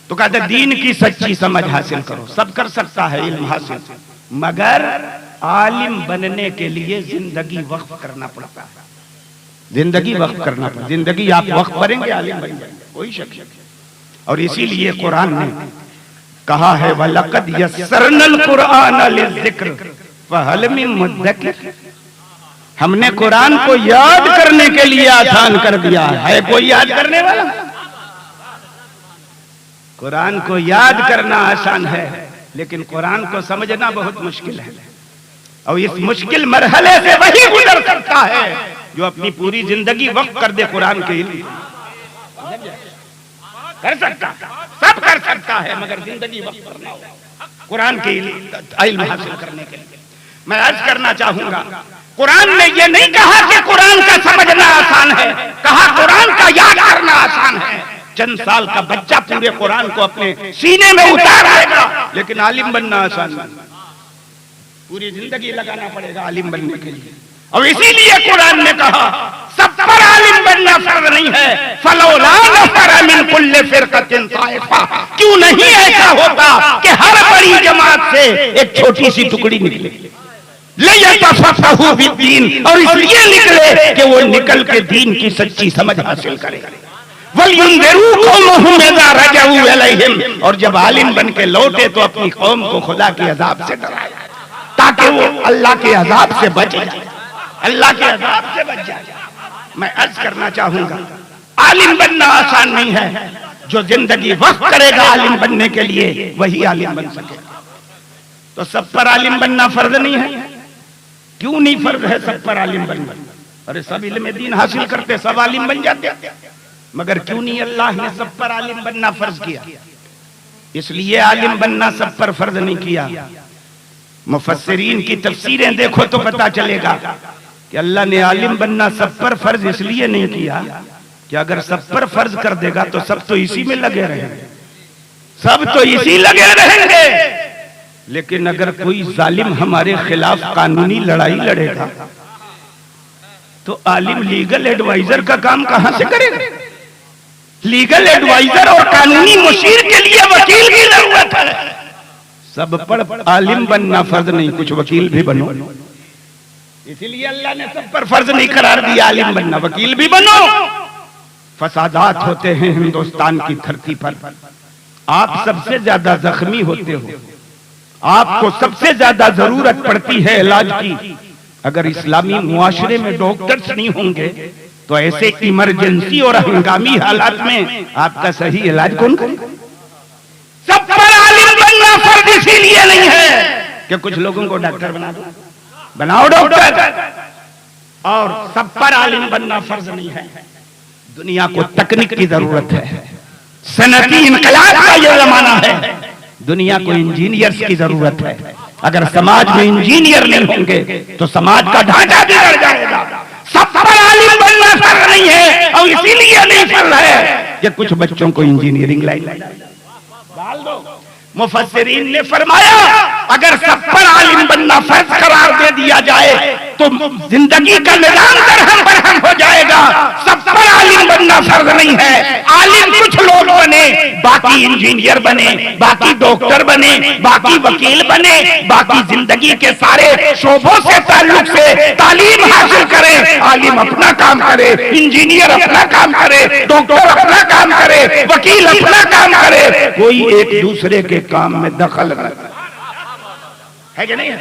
तो कहते दीन की सच्ची समझ हासिल करो। सब कर सकता है इल्म हासिल, मगर आलिम बनने के लिए जिंदगी वक्फ करना पड़ता है। जिंदगी वक्फ करना पड़ता, जिंदगी आप वक्फ करेंगे आलिम बन जाएंगे, कोई शक नहीं। और इसीलिए कुरान ने कहा है वलक़द यस्सरनल कुरआन लिज़िक्र फहल मिन मुद्दकिर। हमने कुरान को याद करने के लिए आसान कर दिया है। कोई याद करने वाला? कुरान को याद करना आसान है, लेकिन कुरान को समझना बहुत मुश्किल है। और इस मुश्किल मरहले से वही गुजर सकता है जो अपनी पूरी जिंदगी वक्फ कर दे कुरान के लिए। कर सकता, सब कर सकता है, मगर जिंदगी वक्फ करना हो। कुरान के इल्म हासिल करने के लिए। मैं अर्ज करना चाहूंगा, कुरान ने ये नहीं कहा कि कुरान का समझना आसान है, कहा कुरान का याद करना आसान है। चंद साल का बच्चा पूरे कुरान को अपने सीने में उतार लेगा, लेकिन आलिम बनना आसान नहीं, पूरी जिंदगी लगाना पड़ेगा आलिम बनने के लिए। और इसीलिए कुरान ने कहा सब पर आलिम बनना फर्ज नहीं है। फलौला नफर मिन कुल्ली फिरकतिन ताइफा, क्यों नहीं ऐसा होता कि हर बड़ी जमात से एक छोटी सी टुकड़ी निकले, लियतफक़हू बिद्दीन, और इसलिए निकले कि वो निकल के दीन की सच्ची समझ हासिल करे। वलियुनज़िरू कौमहुम इज़ा रजऊ इलैहिम, और जब आलिम बन के लौटे तो अपनी कौम को खुदा के अजाब से डराए, ताकि वो अल्लाह के अजाब से बच जाए, अल्लाह के अजाब से बच जाए। मैं अर्ज करना चाहूंगा, आलिम बनना आसान नहीं है। जो जिंदगी वक्त करेगा आलिम बनने के लिए वही आलिम बन सकेगा। तो सब पर आलिम बनना फर्ज नहीं है। क्यों नहीं फर्ज है सब पर आलिम बनना? अरे सब इल्म दीन हासिल करते, सब आलिम बन जाते, मगर क्यों नहीं अल्लाह ने सब पर आलिम बनना फर्ज किया? इसलिए आलिम बनना सब पर फर्ज नहीं किया। मुफस्सिरीन की तफसीरें देखो तो पता चलेगा कि अल्लाह ने आलिम बनना सब पर फर्ज इसलिए नहीं किया कि अगर सब पर फर्ज कर देगा तो सब तो इसी में लगे रहेंगे, सब तो इसी लगे रहेंगे। लेकिन अगर कोई जालिम हमारे खिलाफ कानूनी लड़ाई लड़ेगा तो आलिम लीगल एडवाइजर का काम कहां से करेगा? लीगल एडवाइजर और कानूनी मुशीर के लिए वकील की जरूरत है। सब पर आलिम बनना फर्ज नहीं, कुछ वकील भी बनो। इसीलिए अल्लाह ने सब पर फर्ज नहीं करार दिया आलिम बनना, वकील भी बनो। फसादात होते हैं हिंदुस्तान की धरती पर, आप सबसे ज्यादा जख्मी होते हो, आपको सबसे ज्यादा जरूरत पड़ती है इलाज की। अगर इस्लामी मुआशरे में डॉक्टर्स नहीं होंगे तो ऐसे इमरजेंसी और हंगामी हालात में आपका सही इलाज कौन करेगा? सब पर आलिम बनना फर्ज इसीलिए नहीं है कि कुछ लोगों को डॉक्टर बना दो, बनाओ डॉक्टर, और सब पर आलिम बनना फर्ज नहीं है। दुनिया को तकनीक की जरूरत है, सनती इनकलाब का ये जमाना है, दुनिया को इंजीनियर्स की जरूरत है। अगर समाज में इंजीनियर नहीं होंगे तो समाज का ढांचा बिगड़ जाएगा। सब पर आलिम बनना फर्ज नहीं है, और इसीलिए नहीं फर्ज है कि कुछ बच्चों को इंजीनियरिंग लाइन डाल दो। मुफस्सिरीन ने फरमाया अगर सब पर आलिम बनना फर्ज करार दे दिया जाए तो जिंदगी का निजाम दरहम बरहम हो जाएगा। सब पर आलिम बनना फर्ज नहीं है। आलिम कुछ लोग बने, बाकी इंजीनियर बने, बाकी डॉक्टर बने, बाकी वकील बने, बाकी जिंदगी के सारे शोबों से ताल्लुक से तालीम हासिल करें। आलिम अपना काम करे, इंजीनियर अपना काम करे, डॉक्टर अपना काम करे, वकील अपना काम करे, कोई एक दूसरे के काम में दखल न करे। है कि नहीं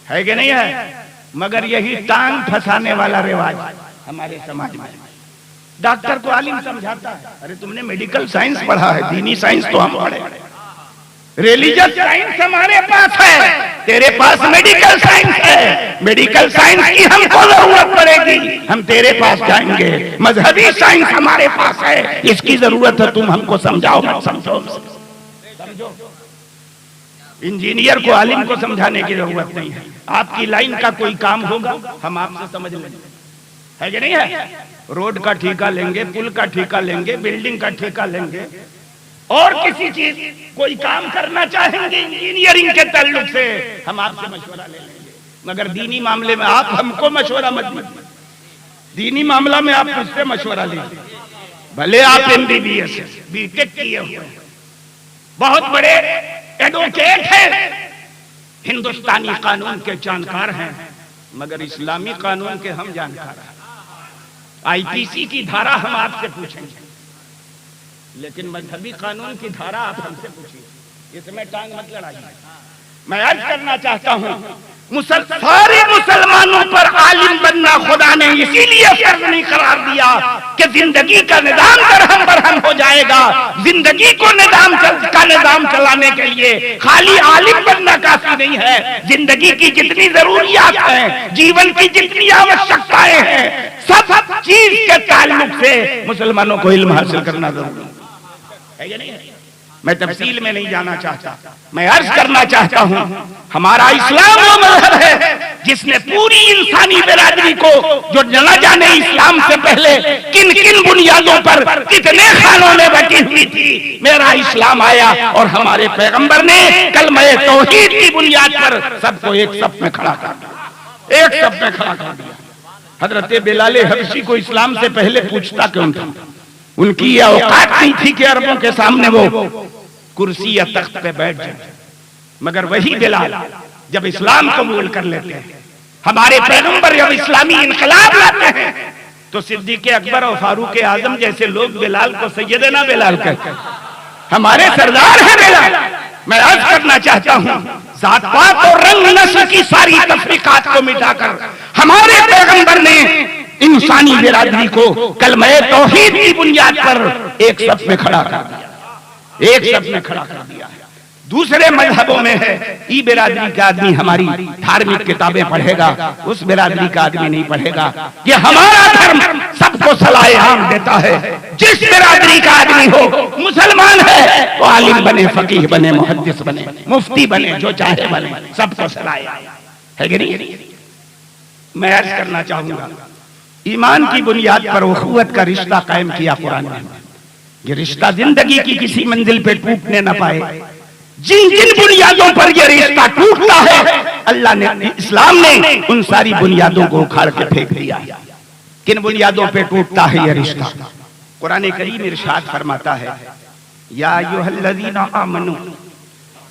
है कि नहीं है? मगर यही टांग फंसाने वाला रिवाज हमारे समाज में। डॉक्टर को आलिम समझाता है, अरे तुमने मेडिकल साइंस पढ़ा है, दीनी साइंस तो हम पढ़े, रिलीजियस साइंस हमारे पास है, तेरे पास मेडिकल साइंस है। मेडिकल साइंस की हमको जरूरत पड़ेगी, हम तेरे पास जाएंगे। मजहबी साइंस हमारे पास है, इसकी जरूरत है, तुम हमको समझाओ मत समझो। इंजीनियर को आलिम को समझाने की जरूरत नहीं है। आपकी लाइन का कोई काम होगा हम आपसे समझ लेंगे, है कि नहीं है? रोड का ठेका लेंगे, पुल का ठेका लेंगे, बिल्डिंग का ठेका लेंगे, और किसी चीज कोई काम करना चाहेंगे इंजीनियरिंग के ताल्लुक से हम आपसे मशवरा ले लेंगे। मगर दीनी मामले में आप हमको मशवरा मत दीजिए। दीनी मामला में आप मुझसे मशवरा लीजिए, भले आप MBBS बीटेक किए हुए, बहुत बड़े एडवोकेट हैं, हिंदुस्तानी कानून के जानकार हैं, मगर इस्लामी कानून के हम जानकार हैं। IPC की धारा हम आपसे पूछेंगे, लेकिन मजहबी कानून की धारा आप हमसे पूछिए, इसमें टांग मत लड़ाइए। मैं अर्ज करना चाहता हूं, सारे मुसलमानों पर आलिम बनना खुदा ने इसीलिए फर्ज नहीं करार दिया कि जिंदगी का निजाम दरहम बरहम हो जाएगा। जिंदगी को निजाम चलाने के लिए खाली आलिम बनना काफी नहीं है। जिंदगी की जितनी जरूरियात हैं, जीवन की जितनी आवश्यकताएं हैं, सब चीज के ताल्लुक से मुसलमानों को इल्म हासिल करना जरूरी है कि नहीं है? मैं तफसील में नहीं जाना चाहता, मैं अर्ज करना चाहता हूं, हमारा इस्लाम वो मजहब है जिसने पूरी इंसानी बिरादरी को, जो न जाने इस्लाम से पहले किन किन बुनियादों पर कितने खानों में बटी हुई थी, मेरा इस्लाम आया और हमारे पैगंबर ने कलमा तौहीद की बुनियाद पर सबको एक सफ में खड़ा कर दिया, एक सफ में खड़ा कर दिया। हजरत बिलाल हबशी को इस्लाम से पहले पूछता क्यों था? उनकी यह औकात नहीं थी कि अरबों के सामने वो कुर्सी या तख्त पे बैठ जाए, मगर वही बिलाल जब इस्लाम कबूल कर लेते हैं, हमारे पैगंबर जब इस्लामी इनकलाब लाते हैं, तो सिद्दीक़ अकबर और फारूक आजम जैसे लोग बिलाल को सैयदना बिलाल कहते हैं, हमारे सरदार हैं बिलाल। मैं अर्ज करना चाहता हूं, जात पात और रंग नस्ल की सारी तफरीकात को मिटाकर हमारे पैगंबर ने इंसानी बिरादरी को कलमा तौहीद की बुनियाद पर एक सफ में खड़ा कर दिया, एक सफ में खड़ा कर दिया। दूसरे मजहबों में है ई बिरादरी का आदमी हमारी धार्मिक किताबें पढ़ेगा, उस बिरादरी का आदमी नहीं पढ़ेगा। ये हमारा धर्म सबको सलाह आम देता है, जिस बिरादरी का आदमी हो, मुसलमान है तो आलिम बने, फकीह बने, मुहद्दिस बने, मुफ्ती बने, जो चाहे बने, सबको सलाह है कि नहीं? मैं अर्ज करना चाहूंगा, ईमान की बुनियाद पर उखुवत का रिश्ता कायम किया कुरान ने। ये रिश्ता जिंदगी की किसी मंजिल पे टूटने न पाए। जिन जिन बुनियादों पर यह रिश्ता टूटता है, अल्लाह ने, इस्लाम ने उन सारी बुनियादों को उखाड़ के फेंक दिया। किन बुनियादों पे टूटता है यह रिश्ता? कुरान करीम इरशाद फरमाता है, या अय्युहल्लज़ीना आमनू,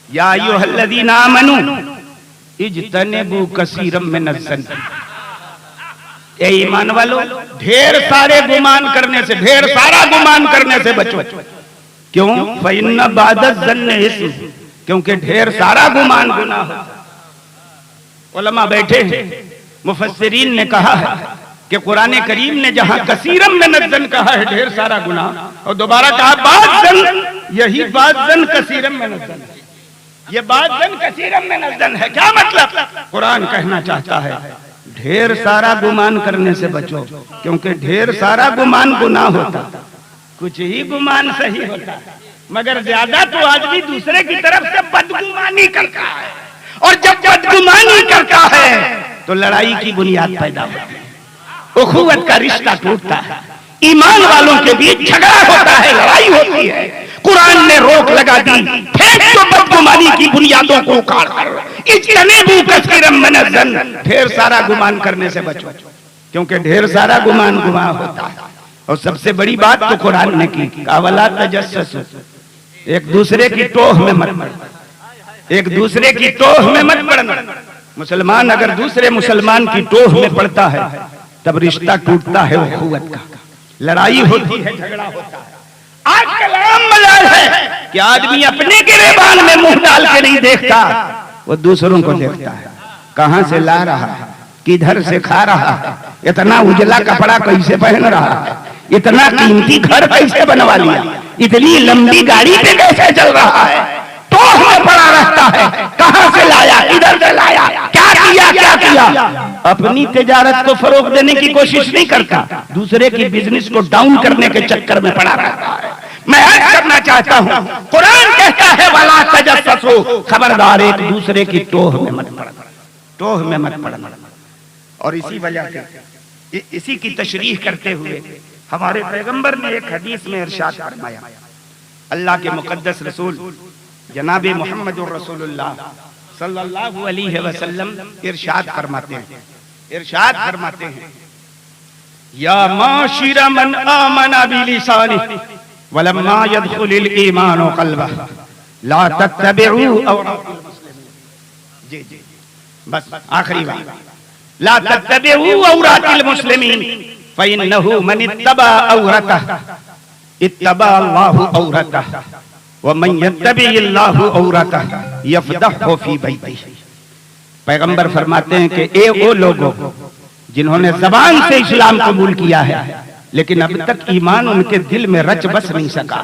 या अय्युहल्लज़ीना आमनू इज्तनिबू कसीरम मिनज़्ज़न। ए ईमान वालों, ढेर सारे गुमान करने से, ढेर सारा गुमान करने से बचो। क्यों? फ़इन्न बादज़्ज़न्नि इस्म, क्योंकि ढेर सारा गुमान गुनाह होता। उलमा बैठे हैं, मुफस्सिरीन ने कहा है कि कुरान करीम ने जहां कसीरम मिनज़्ज़न कहा है, ढेर सारा गुनाह, और दोबारा कहा बादज़्ज़न, यही बादज़्ज़न कसीरम मिनज़्ज़न, ये बादज़्ज़न कसीरम मिनज़्ज़न है। क्या मतलब? कुरान कहना चाहता है ढेर सारा गुमान करने से बचो, क्योंकि ढेर सारा गुमान गुनाह होता, कुछ ही गुमान सही होता, मगर ज्यादा तो आदमी दूसरे की तरफ से बदगुमानी करता है, और जब बदगुमानी करता है तो लड़ाई की बुनियाद पैदा होती है, उखुवत का रिश्ता टूटता है, ईमान वालों के बीच झगड़ा होता है, लड़ाई होती है। कुरान ने रोक लगा दी, फेंक दो बदगुमानी की बुनियादों को उखाड़ कर, इज्तनिबू कसीरम मिनज़्ज़न, ढेर सारा गुमान करने से बचो, क्योंकि ढेर सारा गुमान गुनाह होता है। और सबसे बड़ी बात तो कुरान ने की, वला तजस्ससू, एक दूसरे की टोह में मत पड़ना, एक दूसरे की टोह में मत पड़ना। मुसलमान अगर दूसरे मुसलमान की टोह में पड़ता है तब रिश्ता टूटता है, उखुवत का, लड़ाई होती है, झगड़ा होता है। आजकल आम मजाल है कि आदमी अपने गिरेबान में मुंह डाल के नहीं देखता, वो दूसरों को देखता है, कहां से ला रहा है, किधर से खा रहा है, इतना उजला कपड़ा कैसे पहन रहा है, इतना कीमती घर कैसे बनवा लिया, इतनी लंबी गाड़ी पे कैसे चल रहा है, टोह में पड़ा रहता है, कहां से लाया, किधर से लाया, क्या किया, क्या किया। अपनी तिजारत को फरोग देने की कोशिश नहीं करता, दूसरे की बिजनेस को डाउन करने के चक्कर में पड़ा रहता है। मैं अर्ज करना चाहता हूं, कुरान कहता है वला तजस्ससू, खबरदार एक दूसरे की टोह में मत पड़ना, टोह में मत पड़ना। और इसी वजह से, इसी की तशरीह करते हुए हमारे पैगंबर ने एक हदीस में इरशाद फरमाया, अल्लाह के मुकद्दस रसूल जनाब मुहम्मदुर रसूलुल्लाह सल्लल्लाहु अलैहि वसल्लम इरशाद फरमाते हैं, या माशिरा मन आमना बिलिसानी वलम्मा यदखुलिल ईमानु क़ल्बह ला तत्तबिउ औरातिल मुस्लिमीन। जी जी, बस आखिरी बात, ला तत्तबिउ औरातिल मुस्लिमीन फ़इन्नहु मन इत्तबा औरतह इत्तबा अल्लाहु औरतह व मन यत्तबिल्लाहु औरतह यफ़दहु फ़ी बैतिही। पैगंबर फरमाते हैं कि ए वो लोगों जिन्होंने जबान से इस्लाम कबूल किया है, लेकिन अब तक ईमान उनके दिल में रच बस नहीं सका।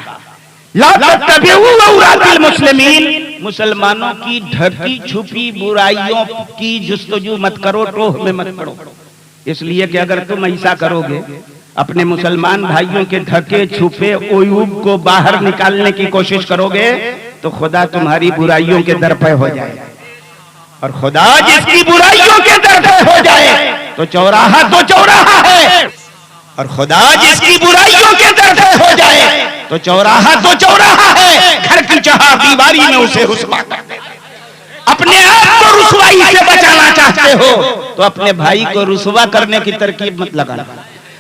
ला तत्तबिउ औरातिल मुस्लिमीन, मुसलमानों की ढकी छुपी बुराइयों की जुस्तजू मत करो, टोह में मत पड़ो, इसलिए कि अगर तुम ऐसा करोगे अपने मुसलमान भाइयों के ढके छुपे उयूब को बाहर निकालने की कोशिश करोगे तो खुदा तुम्हारी बुराइयों के दर पे हो जाए, और खुदा जिसकी बुराइयों के दर पे हो जाए तो चौराहा है, और खुदा जिसकी बुराइयों के दर पे हो जाए तो चौराहा है। घर की चाह दीवारी में उसे रुसवा कर दे। अपने आप को रुसवाई से बचाना चाहते हो तो अपने भाई को रुसवा करने की तरकीब मत लगाना।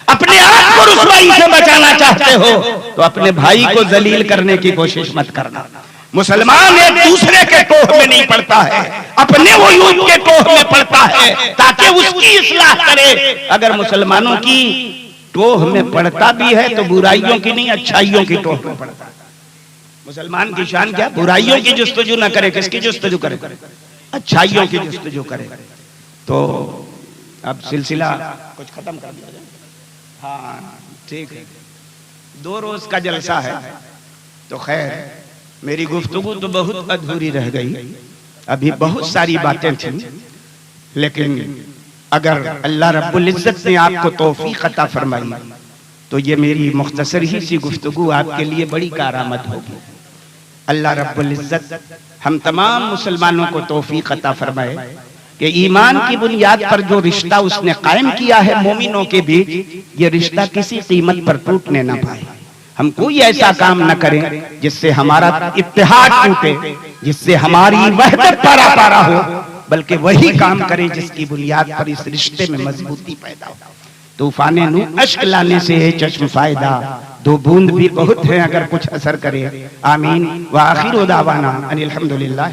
अपने आप को रुसवाई से बचाना चाहते हो तो अपने भाई को जलील करने की कोशिश मत करना। मुसलमान एक दूसरे के टोह में नहीं पड़ता है, अपने वो यूं के टोह में पड़ता है ताकि उसकी इस्लाह करे। अगर मुसलमानों की टोह में पड़ता भी है तो बुराइयों की नहीं, अच्छाइयों की टोह में पड़ता है। मुसलमान की शान क्या? बुराइयों की जुस्तजू ना करे। किसकी जुस्तजू करे? अच्छाइयों की जुस्तजू करे। तो अब सिलसिला कुछ खत्म कर दिया जाए। हाँ ठीक है, 2 रोज का जलसा है तो खैर मेरी गुफ्तगू तो बहुत अधूरी रह गई, अभी बहुत सारी बातें थी, लेकिन अगर अल्लाह रब्बुल इज्जत ने आपको तौफीक अता फरमाई तो ये मेरी मुख्तसर ही सी गुफ्तगू आपके लिए बड़ी कारामद होगी। अल्लाह रब्बुल इज्जत हम तमाम मुसलमानों को तौफीक अता फरमाए कि ईमान की बुनियाद पर जो रिश्ता उसने कायम किया है मोमिनों के बीच, ये रिश्ता किसी कीमत पर टूटने ना पाए। हम कोई ऐसा काम न करें जिससे हमारा इत्तेहाद टूटे, जिससे हमारी वहदत पारा हो, बल्कि वही काम करें जिसकी बुनियाद पर इस रिश्ते में मजबूती पैदा हो। तूफाने नूह अश्क लाने से है चश्म फायदा, 2 बूंद भी बहुत है अगर कुछ असर करे। आमीन व आखिर दावाना अनिल हम्दुलिल्लाह।